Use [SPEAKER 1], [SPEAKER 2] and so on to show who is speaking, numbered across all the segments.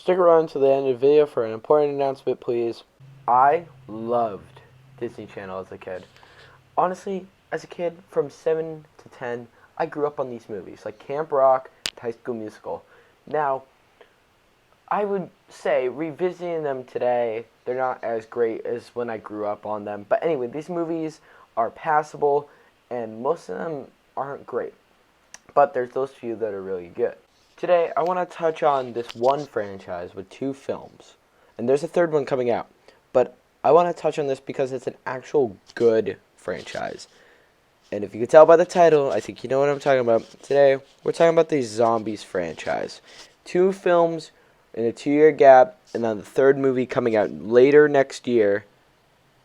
[SPEAKER 1] Stick around to the end of the video for an important announcement, please. I loved Disney Channel as a kid. Honestly, as a kid, from 7 to 10, I grew up on these movies, like Camp Rock, High School Musical. Now, I would say, revisiting them today, they're not as great as when I grew up on them. But anyway, these movies are passable, and most of them aren't great. But there's those few that are really good. Today, I want to touch on this one franchise with 2 films. And there's a third one coming out. But I want to touch on this because it's an actual good franchise. And if you can tell by the title, I think you know what I'm talking about. Today, we're talking about the Zombies franchise. 2 films in a 2-year gap, and then the third movie coming out later next year.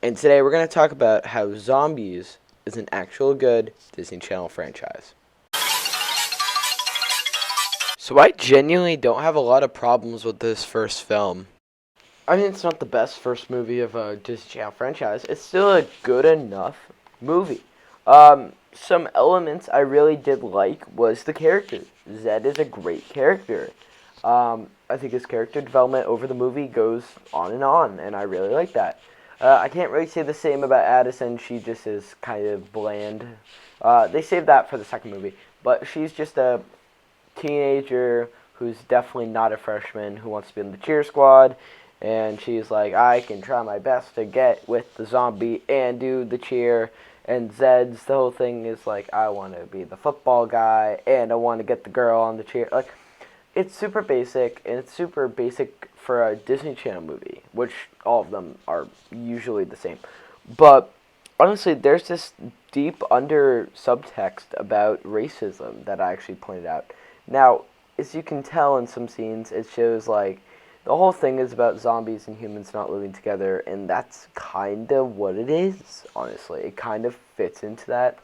[SPEAKER 1] And today, we're going to talk about how Zombies is an actual good Disney Channel franchise. So I genuinely don't have a lot of problems with this first film. I mean, it's not the best first movie of a Disney Channel franchise. It's still a good enough movie. Some elements I really did like was the character. Zed is a great character. I think his character development over the movie goes on, and I really like that. I can't really say the same about Addison. She just is kind of bland. They saved that for the second movie. But she's just a teenager who's definitely not a freshman who wants to be in the cheer squad, and she's like, I can try my best to get with the zombie and do the cheer. And Zed's the whole thing is like, I want to be the football guy and I want to get the girl on the cheer. Like, it's super basic, and it's super basic for a Disney Channel movie, which all of them are usually the same. But honestly, there's this deep under subtext about racism that I actually pointed out. Now, as you can tell in some scenes, it shows like the whole thing is about zombies and humans not living together, and that's kind of what it is, honestly. It kind of fits into that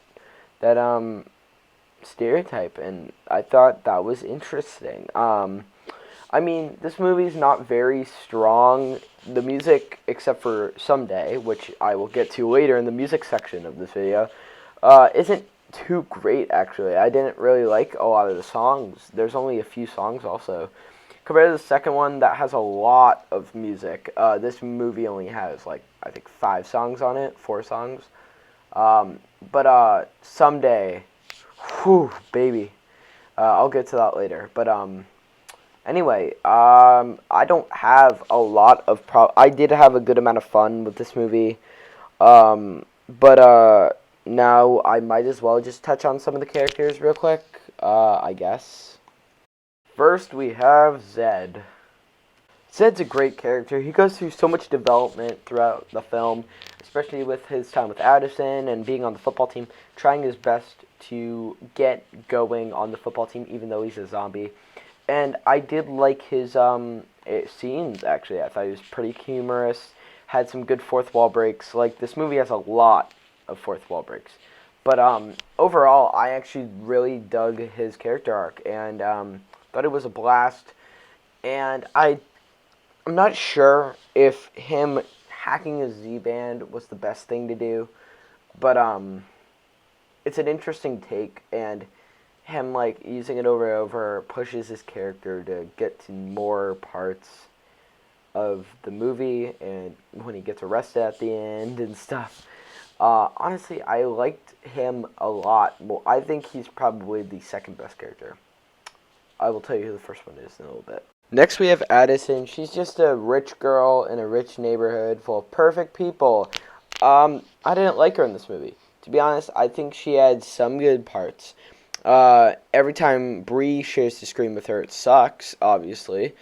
[SPEAKER 1] stereotype, and I thought that was interesting. I mean, this movie's not very strong. The music, except for Someday, which I will get to later in the music section of this video, isn't too great, actually. I didn't really like a lot of the songs. There's only a few songs also. Compared to the second one, that has a lot of music. This movie only has, like, I think 5 songs on it, 4 songs. But Someday, whew, baby. I'll get to that later. But anyway, I don't have a lot of I did have a good amount of fun with this movie. But now I might as well just touch on some of the characters real quick, I guess. First, we have Zed. Zed's a great character. He goes through so much development throughout the film, especially with his time with Addison and being on the football team, trying his best to get going on the football team even though he's a zombie. And I did like his scenes, actually. I thought he was pretty humorous, had some good fourth wall breaks. Like, this movie has a lot of fourth wall breaks. But overall, I actually really dug his character arc, and thought it was a blast. And I'm not sure if him hacking a Z-band was the best thing to do, but it's an interesting take, and him like using it over and over pushes his character to get to more parts of the movie, and when he gets arrested at the end and stuff. Honestly, I liked him a lot. Well, I think he's probably the second best character. I will tell you who the first one is in a little bit. Next, we have Addison. She's just a rich girl in a rich neighborhood full of perfect people. I didn't like her in this movie. To be honest, I think she had some good parts. Every time Bree shares the screen with her, it sucks, obviously.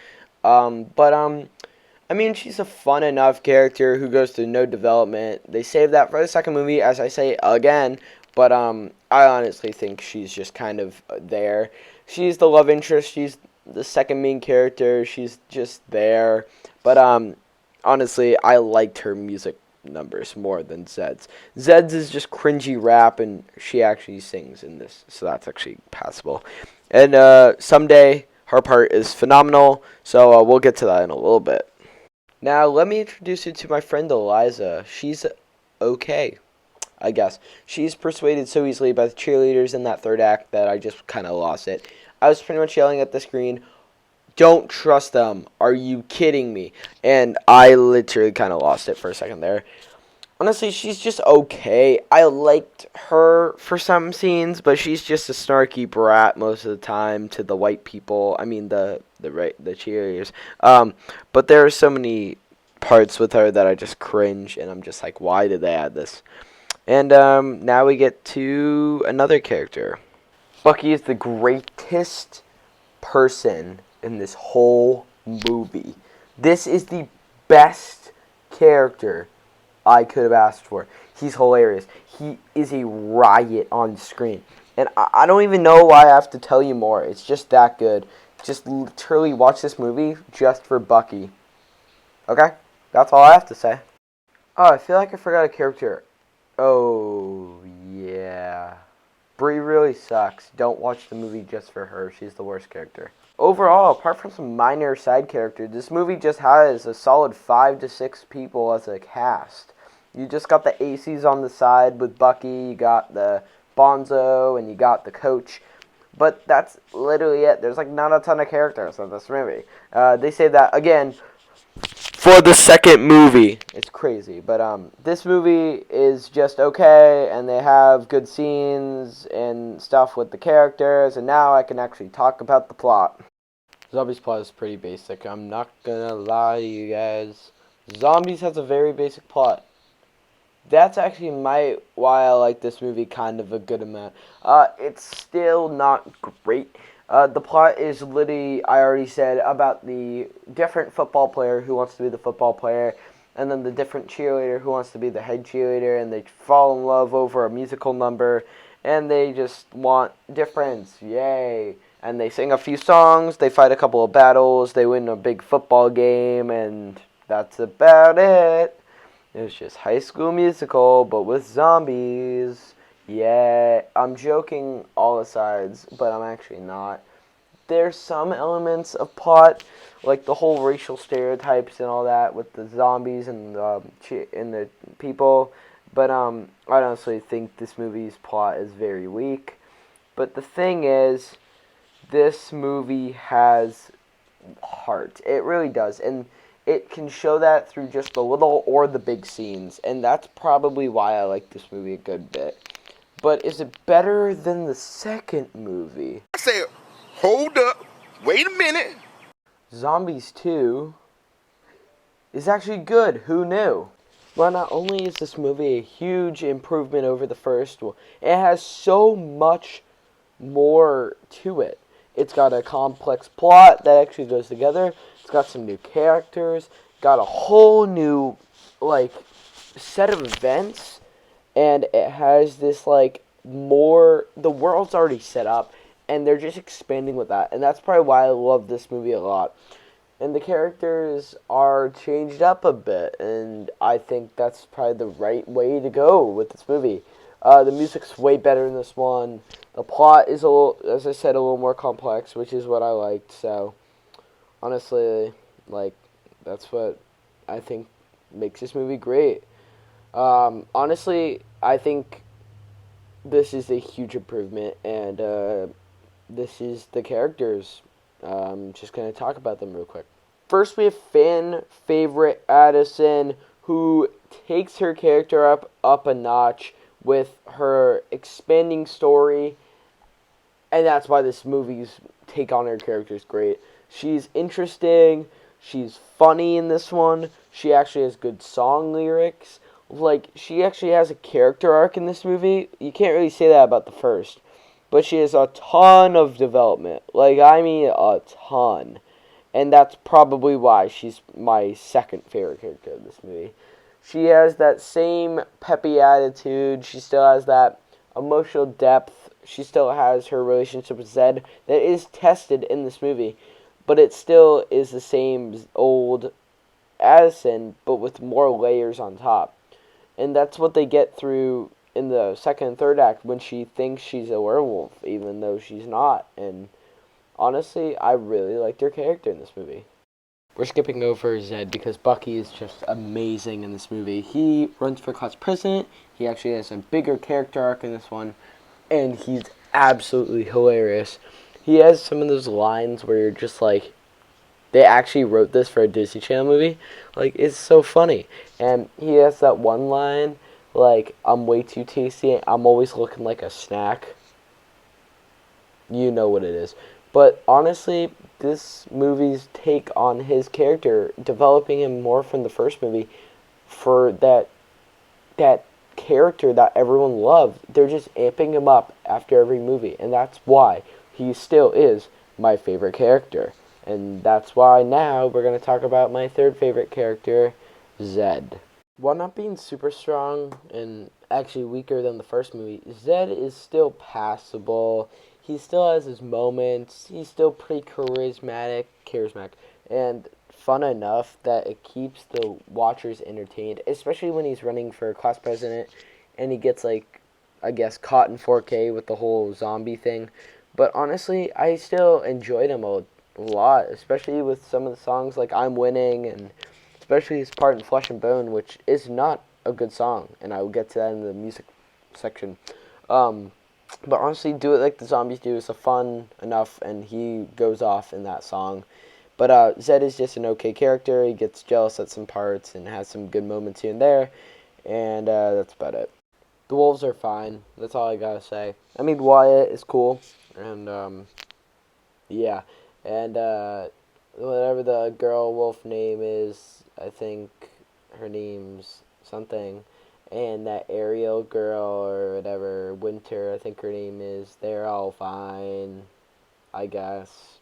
[SPEAKER 1] I mean, she's a fun enough character who goes through no development. They saved that for the second movie, as I say again, but I honestly think she's just kind of there. She's the love interest. She's the second main character. She's just there. But honestly, I liked her music numbers more than Zed's. Zed's is just cringy rap, and she actually sings in this, so that's actually passable. And Someday, her part is phenomenal, so we'll get to that in a little bit. Now, let me introduce you to my friend Eliza. She's okay, I guess. She's persuaded so easily by the cheerleaders in that third act that I just kind of lost it. I was pretty much yelling at the screen, don't trust them. Are you kidding me? And I literally kind of lost it for a second there. Honestly, she's just okay. I liked her for some scenes, but she's just a snarky brat most of the time to the white people. I mean the cheerleaders. But there are so many parts with her that I just cringe, and I'm just like, why did they add this? And now we get to another character. Bucky is the greatest person in this whole movie. This is the best character I could have asked for. He's hilarious. He is a riot on screen. And I don't even know why I have to tell you more. It's just that good. Just literally watch this movie just for Bucky. Okay? That's all I have to say. Oh, I feel like I forgot a character. Oh, yeah. Brie really sucks. Don't watch the movie just for her. She's the worst character. Overall, apart from some minor side characters, this movie just has a solid 5 to 6 people as a cast. You just got the ACs on the side with Bucky, you got the Bonzo, and you got the coach. But that's literally it. There's like not a ton of characters in this movie. They say that, again, for the second movie. It's crazy. But this movie is just okay, and they have good scenes and stuff with the characters, and now I can actually talk about the plot. Zombies plot is pretty basic. I'm not gonna lie to you guys. Zombies has a very basic plot. That's actually why I like this movie kind of a good amount. It's still not great. The plot is literally, I already said, about the different football player who wants to be the football player, and then the different cheerleader who wants to be the head cheerleader, and they fall in love over a musical number, and they just want difference. Yay! And they sing a few songs, they fight a couple of battles, they win a big football game, and that's about it. It's just High School Musical, but with zombies. Yeah, I'm joking all asides, but I'm actually not. There's some elements of plot, like the whole racial stereotypes and all that with the zombies and the people. But I honestly think this movie's plot is very weak. But the thing is, this movie has heart. It really does, and it can show that through just the little or the big scenes, and that's probably why I like this movie a good bit. But is it better than the second movie?
[SPEAKER 2] I said, hold up, wait a minute.
[SPEAKER 1] Zombies 2 is actually good. Who knew? Well, not only is this movie a huge improvement over the first one, it has so much more to it. It's got a complex plot that actually goes together. It's got some new characters. Got a whole new, set of events. And it has this, more... The world's already set up. And they're just expanding with that. And that's probably why I love this movie a lot. And the characters are changed up a bit. And I think that's probably the right way to go with this movie. The music's way better in this one. The plot is, as I said, a little more complex, which is what I liked. So, honestly, that's what I think makes this movie great. Honestly, I think this is a huge improvement, and this is the characters. Just going to talk about them real quick. First, we have fan favorite Addison, who takes her character up a notch with her expanding story, and that's why this movie's take on her character is great. She's interesting, she's funny in this one, she actually has good song lyrics, she actually has a character arc in this movie. You can't really say that about the first, but she has a ton of development, I mean a ton, and that's probably why she's my second favorite character of this movie. She has that same peppy attitude. She still has that emotional depth. She still has her relationship with Zed that is tested in this movie. But it still is the same old Addison, but with more layers on top. And that's what they get through in the second and third act when she thinks she's a werewolf, even though she's not. And honestly, I really liked her character in this movie. We're skipping over Zed because Bucky is just amazing in this movie. He runs for class president. He actually has a bigger character arc in this one. And he's absolutely hilarious. He has some of those lines where you're just like, they actually wrote this for a Disney Channel movie. Like, it's so funny. And he has that one line, like, I'm way too tasty, I'm always looking like a snack. You know what it is. But honestly, this movie's take on his character, developing him more from the first movie, for that character that everyone loved, they're just amping him up after every movie, and that's why he still is my favorite character. And that's why now we're going to talk about my third favorite character, Zed. While not being super strong and actually weaker than the first movie, Zed is still passable. He still has his moments. He's still pretty charismatic, and fun enough that it keeps the watchers entertained, especially when he's running for class president and he gets, like, I guess, caught in 4K with the whole zombie thing. But honestly, I still enjoyed him a lot, especially with some of the songs like I'm Winning, and especially his part in Flesh and Bone, which is not a good song, and I will get to that in the music section. But honestly, Do It Like the Zombies Do is a fun enough, and he goes off in that song. But Zed is just an okay character. He gets jealous at some parts and has some good moments here and there, and that's about it. The wolves are fine. That's all I gotta say. I mean, Wyatt is cool, and yeah, and whatever the girl wolf name is, I think her name's something, and that Ariel girl or whatever, Winter, I think her name is, they're all fine, I guess.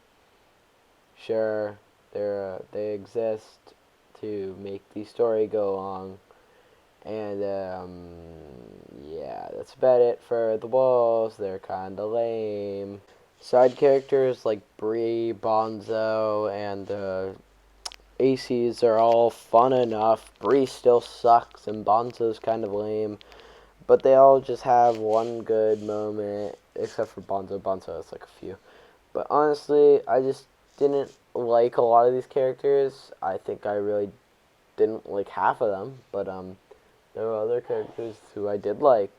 [SPEAKER 1] Sure, they exist to make the story go along, and yeah, that's about it for the wolves. They're kind of lame. Side characters like Bree, Bonzo, and ACs are all fun enough. Bree still sucks, and Bonzo's kind of lame. But they all just have one good moment, except for Bonzo. Bonzo has like a few. But honestly, I just didn't like a lot of these characters. I think I really didn't like half of them. But there were other characters who I did like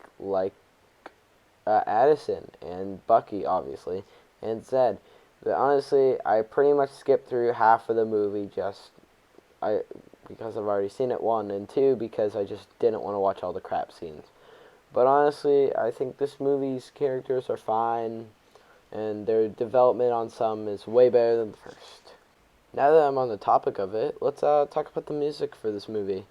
[SPEAKER 1] Addison and Bucky, obviously, and Zed. But honestly, I pretty much skipped through half of the movie because I've already seen it, one, and two, because I just didn't want to watch all the crap scenes. But honestly, I think this movie's characters are fine, and their development on some is way better than the first. Now that I'm on the topic of it, let's talk about the music for this movie.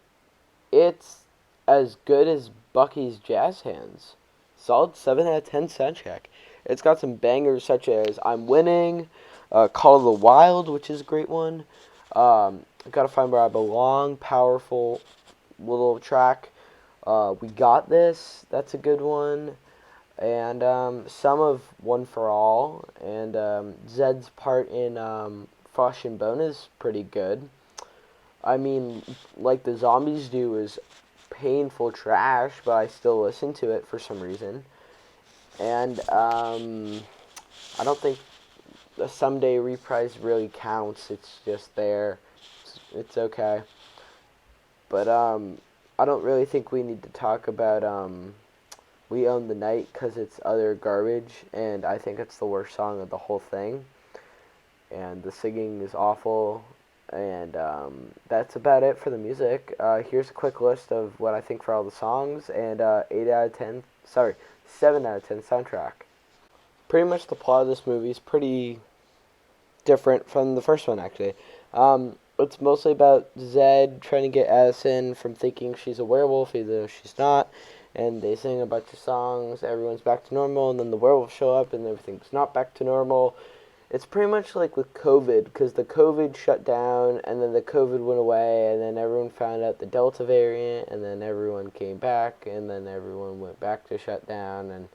[SPEAKER 1] It's as good as Bucky's Jazz Hands. Solid 7 out of 10 soundtrack. It's got some bangers such as I'm Winning, Call of the Wild, which is a great one. Gotta Find Where I Belong, powerful little track. We Got This, that's a good one. And some of One for All. And Zed's part in Flesh and Bone is pretty good. I mean, Like the Zombies Do is painful trash, but I still listen to it for some reason. And I don't think the Someday reprise really counts. It's just there. It's okay. But I don't really think we need to talk about We Own the Night, because it's utter garbage, and I think it's the worst song of the whole thing. And the singing is awful. And that's about it for the music. Here's a quick list of what I think for all the songs, and 7 out of 10 soundtrack. Pretty much the plot of this movie is pretty different from the first one, actually. It's mostly about Zed trying to get Addison from thinking she's a werewolf, even though she's not, and they sing a bunch of songs, everyone's back to normal, and then the werewolves show up, and everything's not back to normal. It's pretty much like with COVID, because the COVID shut down, and then the COVID went away, and then everyone found out the Delta variant, and then everyone came back, and then everyone went back to shut down, and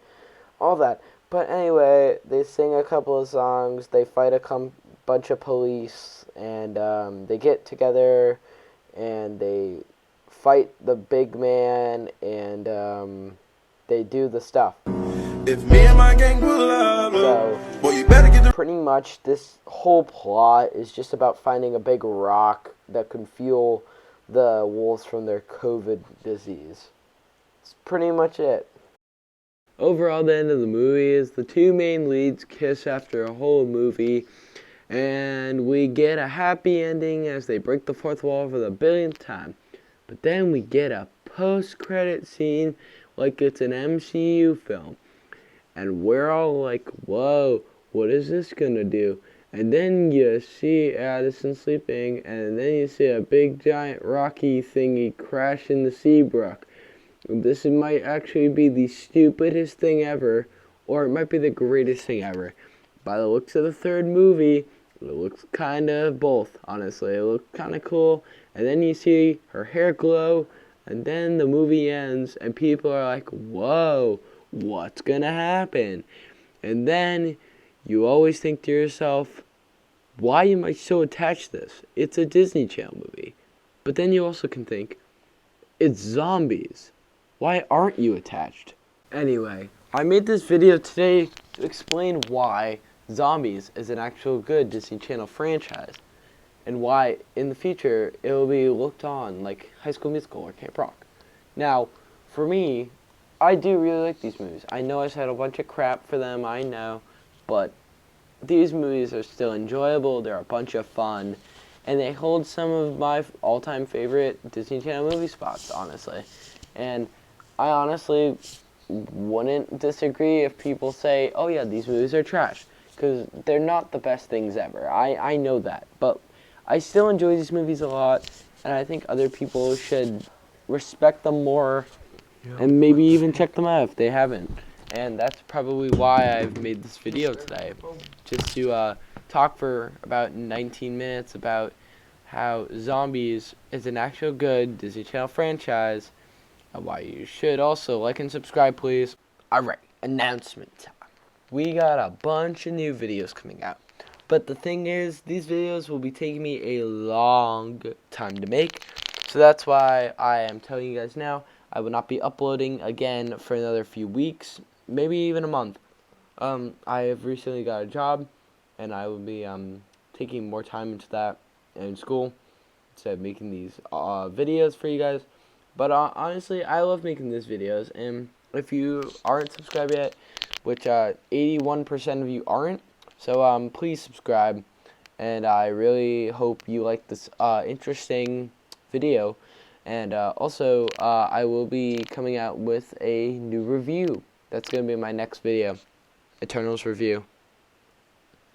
[SPEAKER 1] all that. But anyway, they sing a couple of songs, they fight a bunch of police, and they get together, and they fight the big man, and they do the stuff.
[SPEAKER 2] If me and my gang pull up,
[SPEAKER 1] So,
[SPEAKER 2] boy, you better get the.
[SPEAKER 1] pretty much this whole plot is just about finding a big rock that can fuel the wolves from their COVID disease. It's pretty much it. Overall, the end of the movie is the two main leads kiss after a whole movie, and we get a happy ending as they break the fourth wall for the billionth time. But then we get a post-credit scene like it's an MCU film. And we're all like, whoa, what is this gonna do? And then you see Addison sleeping, and then you see a big giant rocky thingy crash in the Seabrook. This might actually be the stupidest thing ever, or it might be the greatest thing ever. By the looks of the third movie, it looks kind of both, honestly. It looks kind of cool, and then you see her hair glow, and then the movie ends, and people are like, whoa, what's gonna happen? And then you always think to yourself, why am I so attached to this? It's a Disney Channel movie. But then you also can think, it's zombies. Why aren't you attached? Anyway, I made this video today to explain why Zombies is an actual good Disney Channel franchise, and why in the future it will be looked on like High School Musical or Camp Rock. Now, for me, I do really like these movies. I know I said a bunch of crap for them, I know, but these movies are still enjoyable, they're a bunch of fun, and they hold some of my all-time favorite Disney Channel movie spots, honestly. And I honestly wouldn't disagree if people say, oh yeah, these movies are trash, because they're not the best things ever. I know that, but I still enjoy these movies a lot, and I think other people should respect them more, and maybe even check them out if they haven't. And that's probably why I've made this video today, just to talk for about 19 minutes about how Zombies is an actual good Disney Channel franchise, and why you should also like and subscribe, please. Alright, announcement time. We got a bunch of new videos coming out. But the thing is, these videos will be taking me a long time to make. So that's why I am telling you guys now, I will not be uploading again for another few weeks, maybe even a month. I have recently got a job, and I will be taking more time into that in school instead of making these videos for you guys. But honestly, I love making these videos, and if you aren't subscribed yet, which 81% of you aren't, so please subscribe, and I really hope you like this interesting video. And also, I will be coming out with a new review. That's going to be my next video, Eternals review,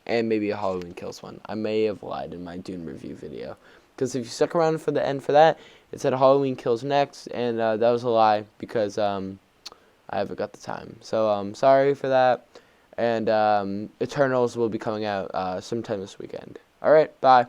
[SPEAKER 1] and maybe a Halloween Kills one. I may have lied in my Dune review video, because if you stuck around for the end for that, it said Halloween Kills next, and that was a lie, because I haven't got the time. So sorry for that, and Eternals will be coming out sometime this weekend. Alright, bye.